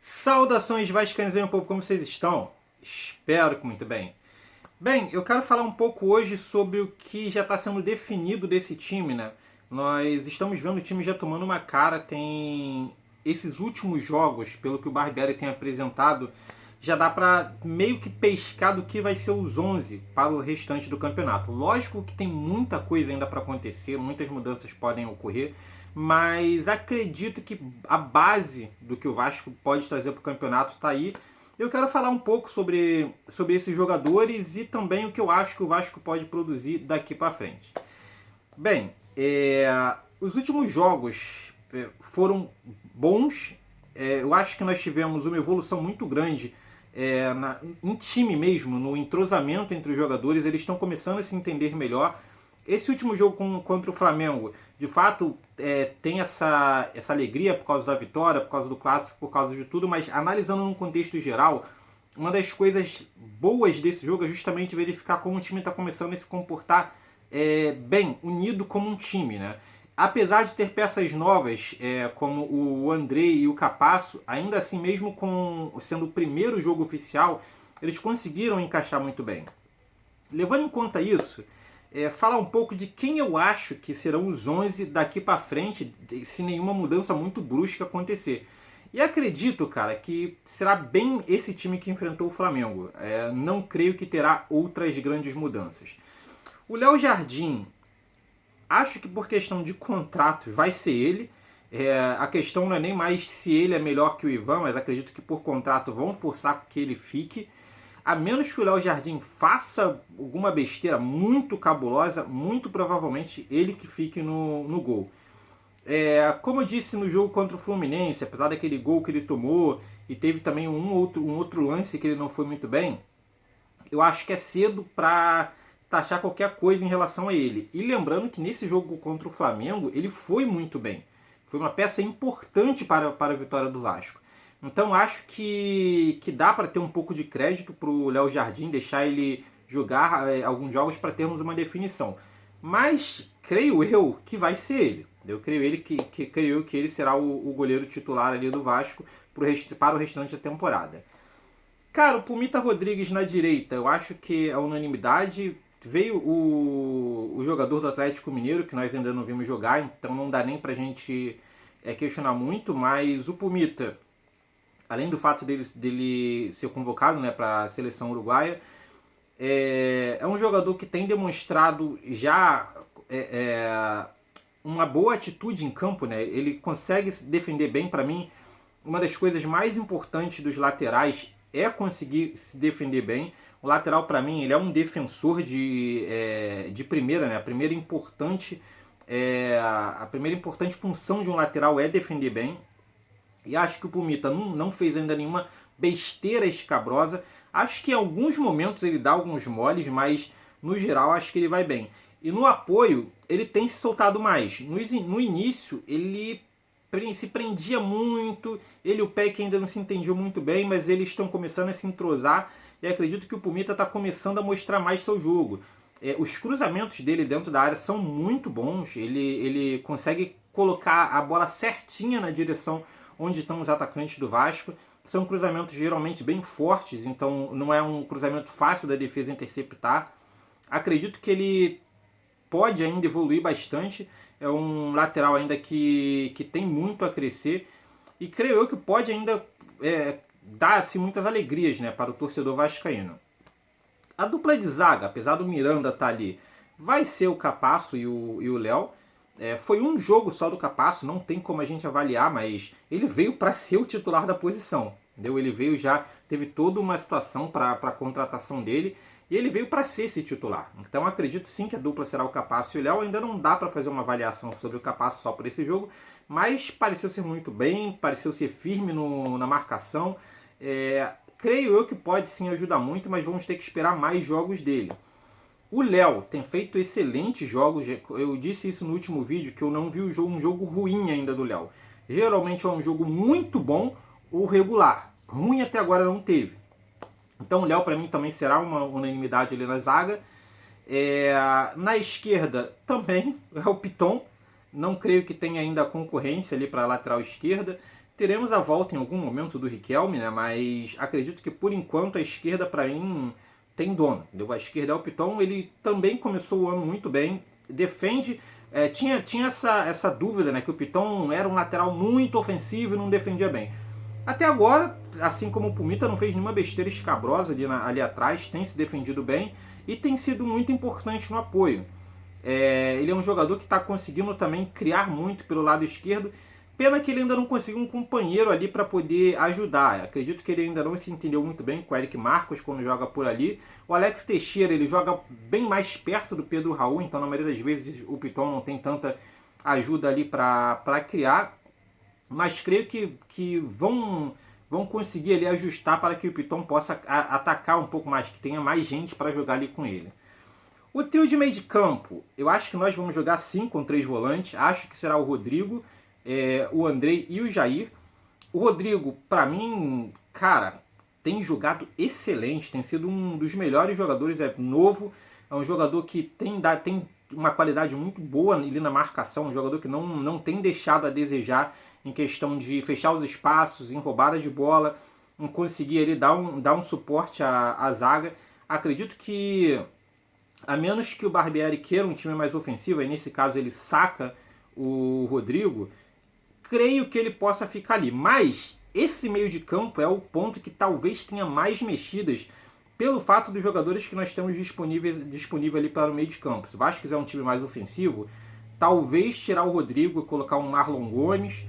Saudações vascaínos, meu povo, como vocês estão? Espero que muito bem. Bem, eu quero falar um pouco hoje sobre o que já está sendo definido desse time, né? Nós estamos vendo o time já tomando uma cara, tem esses últimos jogos, pelo que o Barbieri tem apresentado, já dá para meio que pescar do que vai ser os 11 para o restante do campeonato. Lógico que tem muita coisa ainda para acontecer, muitas mudanças podem ocorrer, mas acredito que a base do que o Vasco pode trazer para o campeonato está aí. Eu quero falar um pouco sobre esses jogadores e também o que eu acho que o Vasco pode produzir daqui para frente. Bem, os últimos jogos foram bons. Eu acho que nós tivemos uma evolução muito grande em time mesmo, no entrosamento entre os jogadores. Eles estão começando a se entender melhor. Esse último jogo contra o Flamengo, de fato, tem essa alegria por causa da vitória, por causa do clássico, por causa de tudo, mas analisando num contexto geral, uma das coisas boas desse jogo é justamente verificar como o time está começando a se comportar bem, unido como um time, né? Apesar de ter peças novas, como o Andrei e o Capasso, ainda assim, mesmo sendo o primeiro jogo oficial, eles conseguiram encaixar muito bem. Levando em conta isso, falar um pouco de quem eu acho que serão os 11 daqui para frente, se nenhuma mudança muito brusca acontecer. E acredito, cara, que será bem esse time que enfrentou o Flamengo. Não creio que terá outras grandes mudanças. O Léo Jardim, acho que por questão de contrato vai ser ele. A questão não é nem mais se ele é melhor que o Ivan, mas acredito que por contrato vão forçar que ele fique. A menos que o Léo Jardim faça alguma besteira muito cabulosa, muito provavelmente ele que fique no gol. Como eu disse no jogo contra o Fluminense, apesar daquele gol que ele tomou e teve também um outro lance que ele não foi muito bem, eu acho que é cedo para taxar qualquer coisa em relação a ele. E lembrando que nesse jogo contra o Flamengo, ele foi muito bem. Foi uma peça importante para a vitória do Vasco. Então acho que dá para ter um pouco de crédito para o Léo Jardim, deixar ele jogar alguns jogos para termos uma definição. Mas creio eu que vai ser ele. Eu creio creio que ele será o goleiro titular ali do Vasco para o restante da temporada. Cara, o Pumita Rodrigues na direita, eu acho que é unanimidade. Veio o jogador do Atlético Mineiro, que nós ainda não vimos jogar, então não dá nem pra gente questionar muito, mas o Pumita, além do fato dele ser convocado, né, para a seleção uruguaia, é um jogador que tem demonstrado já uma boa atitude em campo, né? Ele consegue se defender bem. Para mim, uma das coisas mais importantes dos laterais é conseguir se defender bem. O lateral, para mim, ele é um defensor de primeira, né? A primeira importante função de um lateral é defender bem. E acho que o Pumita não fez ainda nenhuma besteira escabrosa. Acho que em alguns momentos ele dá alguns moles, mas no geral acho que ele vai bem. E no apoio, ele tem se soltado mais. No início, ele se prendia muito, ele e o Peck ainda não se entendiam muito bem, mas eles estão começando a se entrosar e acredito que o Pumita está começando a mostrar mais seu jogo. Os cruzamentos dele dentro da área são muito bons, ele consegue colocar a bola certinha na direção onde estão os atacantes do Vasco. São cruzamentos geralmente bem fortes, então não é um cruzamento fácil da defesa interceptar. Acredito que ele pode ainda evoluir bastante, é um lateral ainda que tem muito a crescer e creio eu que pode ainda dar-se muitas alegrias, né, para o torcedor vascaíno. A dupla de zaga, apesar do Miranda estar ali, vai ser o Capasso e o Léo. Foi um jogo só do Capasso, não tem como a gente avaliar, mas ele veio para ser o titular da posição. Entendeu? Ele veio já, teve toda uma situação para a contratação dele e ele veio para ser esse titular. Então acredito sim que a dupla será o Capasso e o Léo. Ainda não dá para fazer uma avaliação sobre o Capasso só por esse jogo, mas pareceu ser muito bem, pareceu ser firme na marcação. Creio eu que pode sim ajudar muito, mas vamos ter que esperar mais jogos dele. O Léo tem feito excelentes jogos. Eu disse isso no último vídeo, que eu não vi um jogo ruim ainda do Léo. Geralmente é um jogo muito bom ou regular. Ruim até agora não teve. Então o Léo para mim também será uma unanimidade ali na zaga. Na esquerda também é o Piton. Não creio que tenha ainda concorrência ali para a lateral esquerda. Teremos a volta em algum momento do Riquelme, né? Mas acredito que por enquanto a esquerda para mim tem dono. Entendeu? A esquerda é o Piton, ele também começou o ano muito bem, defende. Tinha essa dúvida, né? Que o Piton era um lateral muito ofensivo e não defendia bem. Até agora, assim como o Pumita não fez nenhuma besteira escabrosa ali atrás, tem se defendido bem e tem sido muito importante no apoio. Ele é um jogador que está conseguindo também criar muito pelo lado esquerdo. Pena que ele ainda não conseguiu um companheiro ali para poder ajudar. Acredito que ele ainda não se entendeu muito bem com o Eric Marcos quando joga por ali. O Alex Teixeira, ele joga bem mais perto do Pedro Raul, então na maioria das vezes o Piton não tem tanta ajuda ali para criar. Mas creio que vão conseguir ali ajustar para que o Piton possa atacar um pouco mais, que tenha mais gente para jogar ali com ele. O trio de meio de campo, eu acho que nós vamos jogar sim com 3 volantes. Acho que será o Rodrigo, o Andrei e o Jair. O Rodrigo, para mim, cara, tem jogado excelente, tem sido um dos melhores jogadores, é novo, é um jogador que tem uma qualidade muito boa ali na marcação, um jogador que não tem deixado a desejar em questão de fechar os espaços, em roubada de bola, em conseguir ali dar um suporte à zaga. Acredito que, a menos que o Barbieri queira um time mais ofensivo, aí nesse caso ele saca o Rodrigo, creio que ele possa ficar ali. Mas esse meio de campo é o ponto que talvez tenha mais mexidas pelo fato dos jogadores que nós temos disponível ali para o meio de campo. Se o Vasco quiser um time mais ofensivo, talvez tirar o Rodrigo e colocar um Marlon Gomes.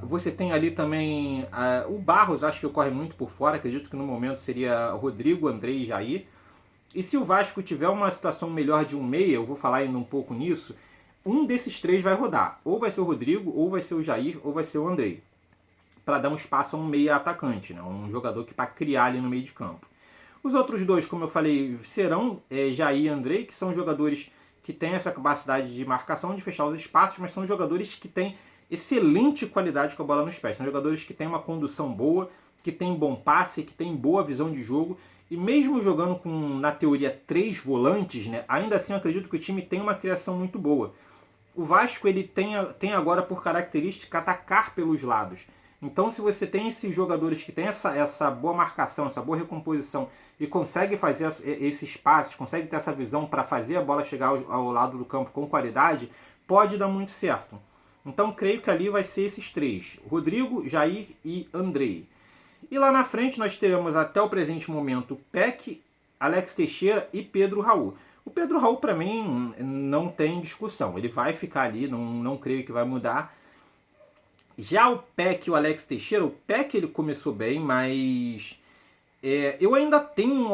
Você tem ali também o Barros, acho que ocorre muito por fora. Acredito que no momento seria Rodrigo, Andrei e Jair. E se o Vasco tiver uma situação melhor de um meia, eu vou falar ainda um pouco nisso, um desses 3 vai rodar. Ou vai ser o Rodrigo, ou vai ser o Jair, ou vai ser o Andrei. Para dar um espaço a um meia atacante, né? Um jogador que para criar ali no meio de campo. Os outros 2, como eu falei, serão Jair e Andrei, que são jogadores que têm essa capacidade de marcação, de fechar os espaços, mas são jogadores que têm excelente qualidade com a bola nos pés. São jogadores que têm uma condução boa, que têm bom passe, que têm boa visão de jogo. E mesmo jogando com, na teoria, 3 volantes, né, ainda assim eu acredito que o time tem uma criação muito boa. O Vasco ele tem agora por característica atacar pelos lados. Então, se você tem esses jogadores que têm essa boa marcação, essa boa recomposição e consegue fazer esses passes, consegue ter essa visão para fazer a bola chegar ao lado do campo com qualidade, pode dar muito certo. Então, creio que ali vai ser esses 3. Rodrigo, Jair e Andrei. E lá na frente nós teremos até o presente momento Peck, Alex Teixeira e Pedro Raul. O Pedro Raul, para mim, não tem discussão. Ele vai ficar ali, não creio que vai mudar. Já o Peck e o Alex Teixeira, o Peck ele começou bem, mas eu ainda tenho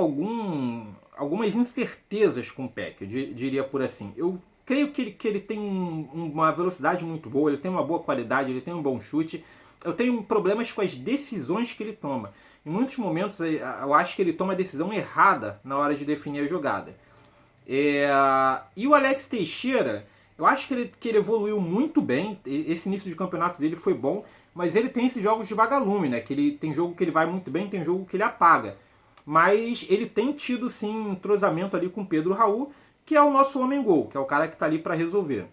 algumas incertezas com o Peck, eu diria por assim. Eu creio que ele tem uma velocidade muito boa, ele tem uma boa qualidade, ele tem um bom chute. Eu tenho problemas com as decisões que ele toma. Em muitos momentos eu acho que ele toma a decisão errada na hora de definir a jogada. E o Alex Teixeira, eu acho que ele evoluiu muito bem. Esse início de campeonato dele foi bom, mas ele tem esses jogos de vagalume, né? Que ele tem jogo que ele vai muito bem, tem jogo que ele apaga. Mas ele tem tido sim um entrosamento ali com o Pedro Raul, que é o nosso homem-gol, que é o cara que está ali para resolver.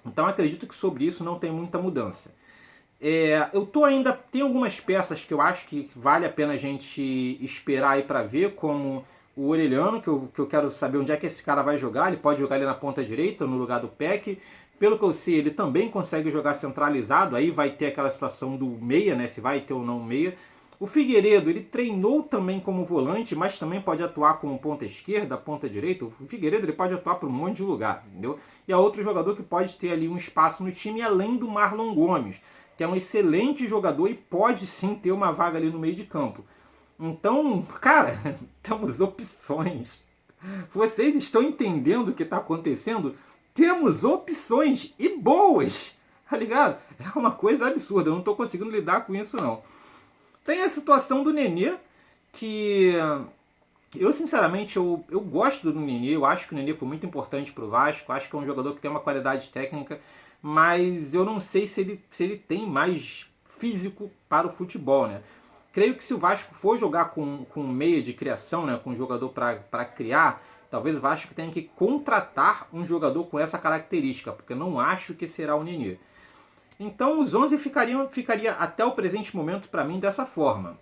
Então acredito que sobre isso não tem muita mudança. Tem algumas peças que eu acho que vale a pena a gente esperar aí para ver, como o Orelhano, que eu quero saber onde é que esse cara vai jogar. Ele pode jogar ali na ponta direita, no lugar do Peck. Pelo que eu sei, ele também consegue jogar centralizado, aí vai ter aquela situação do meia, né? Se vai ter ou não meia. O Figueiredo, ele treinou também como volante, mas também pode atuar como ponta esquerda, ponta direita. O Figueiredo ele pode atuar para um monte de lugar, entendeu? E é outro jogador que pode ter ali um espaço no time, além do Marlon Gomes, que é um excelente jogador e pode sim ter uma vaga ali no meio de campo. Então, cara, temos opções. Vocês estão entendendo o que está acontecendo? Temos opções e boas, tá ligado? É uma coisa absurda, eu não estou conseguindo lidar com isso não. Tem a situação do Nenê, que eu sinceramente eu gosto do Nenê, eu acho que o Nenê foi muito importante para o Vasco, acho que é um jogador que tem uma qualidade técnica, mas eu não sei se ele tem mais físico para o futebol, né? Creio que se o Vasco for jogar com meia de criação, né, com um jogador para criar, talvez o Vasco tenha que contratar um jogador com essa característica, porque eu não acho que será o Nenê. Então os 11 ficaria até o presente momento para mim dessa forma.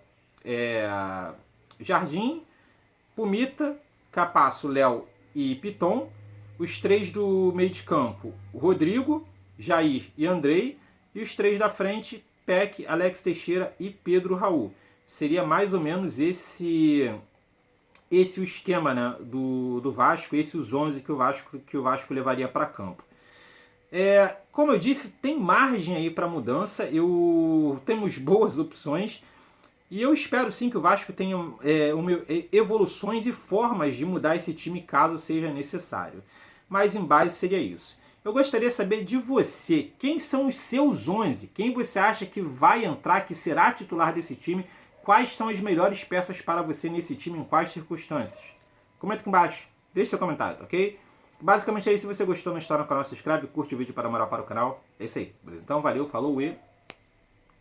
Jardim, Pumita, Capasso, Léo e Piton. Os 3 do meio de campo, Rodrigo, Jair e Andrei. E os 3 da frente, Peck, Alex Teixeira e Pedro Raul. Seria mais ou menos esse o esquema, né, do Vasco, os 11 que o Vasco levaria para campo. Como eu disse, tem margem aí para mudança, temos boas opções e eu espero sim que o Vasco tenha evoluções e formas de mudar esse time caso seja necessário. Mas em base seria isso. Eu gostaria de saber de você, quem são os seus 11? Quem você acha que vai entrar, que será titular desse time? Quais são as melhores peças para você nesse time, em quais circunstâncias? Comenta aqui embaixo, deixe seu comentário, ok? Basicamente é isso. Se você gostou, não está no canal, se inscreve, curte o vídeo para moral para o canal. É isso aí, beleza? Então valeu, falou e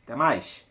até mais!